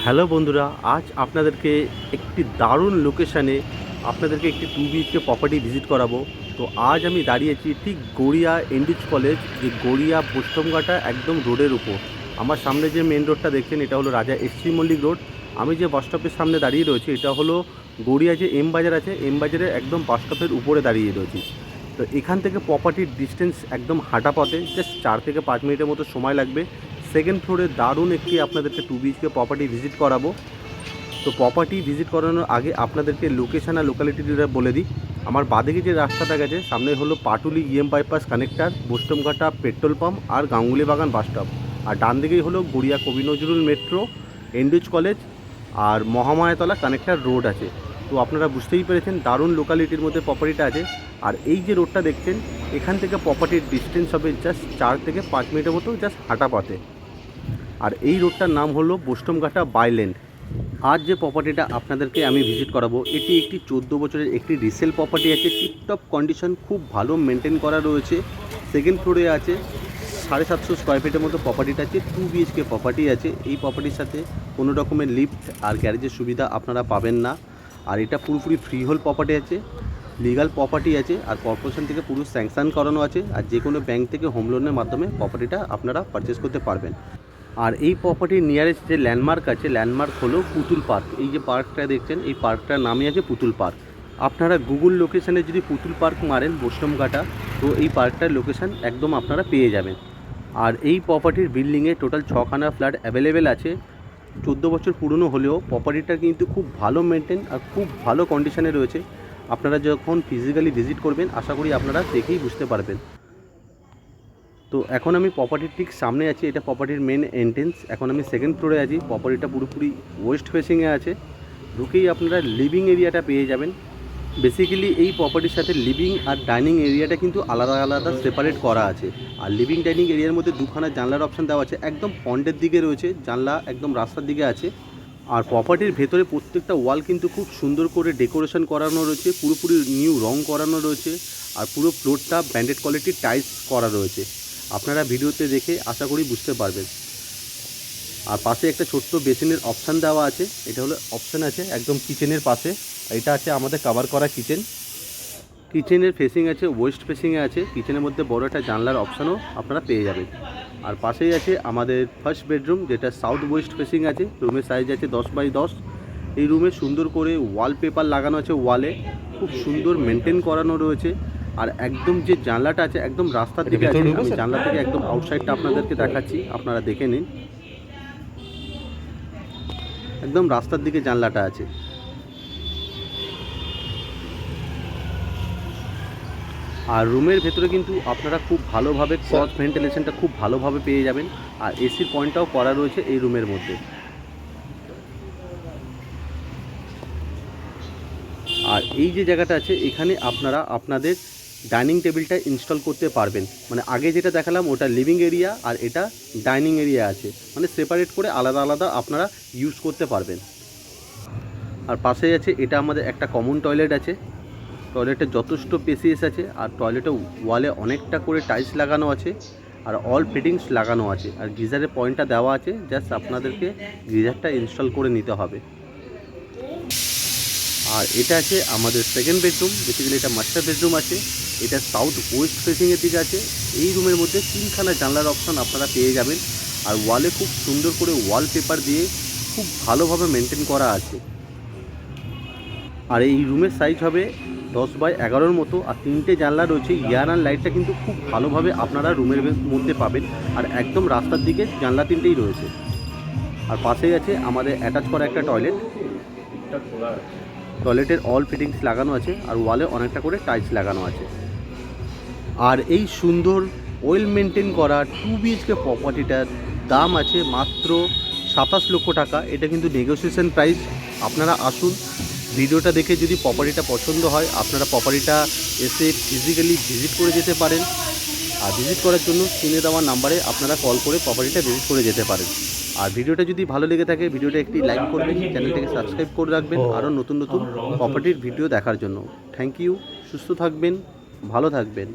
Hello বন্ধুরা, আজ আপনাদেরকে একটি দারুণ লোকেশানে আপনাদেরকে একটি 2 BHK প্রপার্টি ভিজিট করাবো। তো আজ আমি দাঁড়িয়েছি ঠিক গড়িয়া এনডিচ কলেজ, যে গড়িয়া বোস্টমঘাটা একদম রোডের উপর। আমার সামনে যে মেন রোডটা দেখছেন এটা হলো রাজা এসসি মল্লিক রোড। আমি যে বাস স্টপের সামনে দাঁড়িয়ে রয়েছি এটা হলো গড়িয়া যে এম বাজার আছে, এম বাজারের একদম বাস স্টপের উপরে দাঁড়িয়ে রয়েছি। তো এখান থেকে প্রপার্টির ডিস্টেন্স একদম হাঁটা পথে, জাস্ট 4 থেকে 5 মিনিটের মতো সময় লাগবে। সেকেন্ড ফ্লোরে দারুণ একটি আপনাদেরকে 2 BHK প্রপার্টি ভিজিট করাবো। তো প্রপার্টি ভিজিট করানোর আগে আপনাদেরকে লোকেশান আর লোকালিটিটা বলে দিই। আমার বাঁদিকে যে রাস্তাটা গেছে সামনে হলো Patuli bypass connector, Baishnabghata petrol pump আর গাঙ্গুলি বাগান বাস স্টপ। আর ডান দিকেই হলো গড়িয়া কবি নজরুল মেট্রো, এনডিচ কলেজ আর মহামায়াতলা কানেক্টার রোড আছে। তো আপনারা বুঝতেই পেরেছেন দারুণ লোকালিটির মধ্যে প্রপার্টিটা আছে। আর এই যে রোডটা দেখছেন এখান থেকে প্রপার্টির ডিস্টেন্স হবে জাস্ট 4 থেকে 5 মিনিটের মতো, জাস্ট হাঁটা পথে। আর এই রোডটার নাম হলো বোস্টমঘাটা বাইল্যান্ড। আজ যে প্রপার্টিটা আপনাদেরকে আমি ভিজিট করাবো এটি একটি 14 বছরের একটি রিসেল প্রপার্টি আছে, টিপটপ কন্ডিশন, খুব ভালো মেনটেন করা রয়েছে। সেকেন্ড ফ্লোরে আছে, 750 স্কোয়ার ফিটের মতো প্রপার্টিটা আছে, 2 BHK প্রপার্টি আছে। এই প্রপার্টির সাথে কোনো রকমের লিফট আর গ্যারেজের সুবিধা আপনারা পাবেন না। আর এটা পুরোপুরি ফ্রি হোল প্রপার্টি আছে, লিগাল প্রপার্টি আছে, আর কর্পোরেশন থেকে পুরো স্যাংশন করানো আছে। আর যে কোনো ব্যাংক থেকে হোম লোনের মাধ্যমে প্রপার্টিটা আপনারা পারচেস করতে পারবেন। আর এই প্রপার্টির নিয়ারেস্ট যে ল্যান্ডমার্ক আছে, ল্যান্ডমার্ক হলো পুতুল পার্ক। এই যে পার্কটা দেখছেন এই পার্কটার নামই আছে পুতুল পার্ক। আপনারা গুগল লোকেশানে যদি পুতুল পার্ক মারেন বোস্টমঘাটা, তো এই পার্কটার লোকেশান একদম আপনারা পেয়ে যাবেন। আর এই প্রপার্টির বিল্ডিংয়ে টোটাল 6খানা ফ্ল্যাট অ্যাভেলেবেল আছে। 14 বছর পুরনো হলেও প্রপার্টিটা কিন্তু খুব ভালো মেনটেন আর খুব ভালো কন্ডিশনে রয়েছে। আপনারা যখন ফিজিক্যালি ভিজিট করবেন আশা করি আপনারা দেখেই বুঝতে পারবেন। তো এখন আমি প্রপার্টির ঠিক সামনে আছি, এটা প্রপার্টির মেন এন্ট্রেন্স। এখন আমি সেকেন্ড ফ্লোরে আছি। প্রপার্টিটা পুরোপুরি ওয়েস্ট ফেসিংয়ে আছে। ঢুকেই আপনারা লিভিং এরিয়াটা পেয়ে যাবেন। বেসিক্যালি এই প্রপার্টির সাথে লিভিং আর ডাইনিং এরিয়াটা কিন্তু আলাদা আলাদা সেপারেট করা আছে। আর লিভিং ডাইনিং এরিয়ার মধ্যে 2খানা জানলার অপশান দেওয়া আছে, একদম ফ্রন্টের দিকে রয়েছে জানলা, একদম রাস্তার দিকে আছে। আর প্রপার্টির ভেতরে প্রত্যেকটা ওয়াল কিন্তু খুব সুন্দর করে ডেকোরেশন করানো রয়েছে, পুরোপুরি নিউ রং করানো রয়েছে। আর পুরো ফ্লোরটা ব্র্যান্ডেড কোয়ালিটির টাইলস করা রয়েছে। আপনারা ভিডিওতে দেখে আশা করি বুঝতে পারবেন। আর পাশে একটা ছোট্ট বেসিনের অপশান দেওয়া আছে, এটা হলো অপশান আছে একদম কিচেনের পাশে। এটা আছে আমাদের কভার করা কিচেন। কিচেনের ফেসিং আছে ওয়েস্ট ফেসিংয়ে আছে। কিচেনের মধ্যে বড় একটা জানলার অপশানও আপনারা পেয়ে যাবেন। আর পাশেই আছে আমাদের ফার্স্ট বেডরুম, যেটা সাউথ ওয়েস্ট ফেসিং আছে। রুমের সাইজ আছে 10x10। এই রুমে সুন্দর করে ওয়ালপেপার লাগানো আছে, ওয়ালে খুব সুন্দর মেনটেন করানো রয়েছে। আর একদম যে জানলাটা আছে একদম রাস্তার দিকে আছে। আমি জানলা থেকে একদম আউটসাইডটা আপনাদেরকে দেখাচ্ছি, আপনারা দেখে নিন। একদম রাস্তার দিকে জানলাটা আছে। আর রুমের ভেতরে কিন্তু আপনারা খুব ভালোভাবে ক্রস ভেন্টিলেশনটা খুব ভালোভাবে পেয়ে যাবেন। আর এসির পয়েন্টটাও করা রয়েছে এই রুমের মধ্যে। আর এই যে জায়গাটা আছে এখানে আপনারা আপনাদের ডাইনিং টেবিলটা ইনস্টল করতে পারবেন। মানে আগে যেটা দেখালাম ওটা লিভিং এরিয়া, আর এটা ডাইনিং এরিয়া আছে, মানে সেপারেট করে আলাদা আলাদা আপনারা ইউজ করতে পারবেন। আর পাশেই আছে এটা আমাদের একটা কমন টয়লেট আছে। টয়লেটে যথেষ্ট স্পেসিয়াস আছে। আর টয়লেটে ওয়ালে অনেকটা করে টাইলস লাগানো আছে, আর অল ফিটিংস লাগানো আছে। আর গিজারের পয়েন্টটা দেওয়া আছে, জাস্ট আপনাদেরকে গিজারটা ইনস্টল করে নিতে হবে। আর এটা আছে আমাদের সেকেন্ড বেডরুম, বেসিক্যালি এটা মাস্টার বেডরুম আছে। এটা সাউথ ওয়েস্ট ফেসিংয়ের দিকে আছে। এই রুমের মধ্যে 3খানা জানলার অপশান আপনারা পেয়ে যাবেন। আর ওয়ালে খুব সুন্দর করে ওয়ালপেপার দিয়ে খুব ভালোভাবে মেনটেন করা আছে। আর এই রুমের সাইজ হবে 10x11 মতো। আর 3টে জানলা রয়েছে, ইয়ার আর লাইটটা কিন্তু খুব ভালোভাবে আপনারা রুমের মধ্যে পাবেন। আর একদম রাস্তার দিকে জানলা 3টেই রয়েছে। আর পাশেই আছে আমাদের অ্যাটাচ করা একটা টয়লেট। টয়লেটের অল ফিটিংস লাগানো আছে, আর ওয়ালে অনেকটা করে টাইলস লাগানো আছে। আর এই সুন্দর ওয়েল মেনটেন করা 2 BHK প্রপার্টিটার দাম আছে মাত্র 27 লক্ষ টাকা। এটা কিন্তু নেগোসিয়েশন প্রাইস। আপনারা আসুন, ভিডিওটা দেখে যদি প্রপার্টিটা পছন্দ হয় আপনারা প্রপার্টিটা এসে ফিজিক্যালি ভিজিট করে যেতে পারেন। আর ভিজিট করার জন্য স্ক্রিনে দেওয়া নাম্বারে আপনারা কল করে প্রপার্টিটা ভিজিট করে যেতে পারেন। আর ভিডিওটা যদি ভালো লেগে থাকে ভিডিওটা একটি লাইক করবেন, চ্যানেলটাকে সাবস্ক্রাইব করে রাখবেন আরও নতুন নতুন প্রপার্টির ভিডিও দেখার জন্য। Thank you. সুস্থ থাকবেন, ভালো থাকবেন।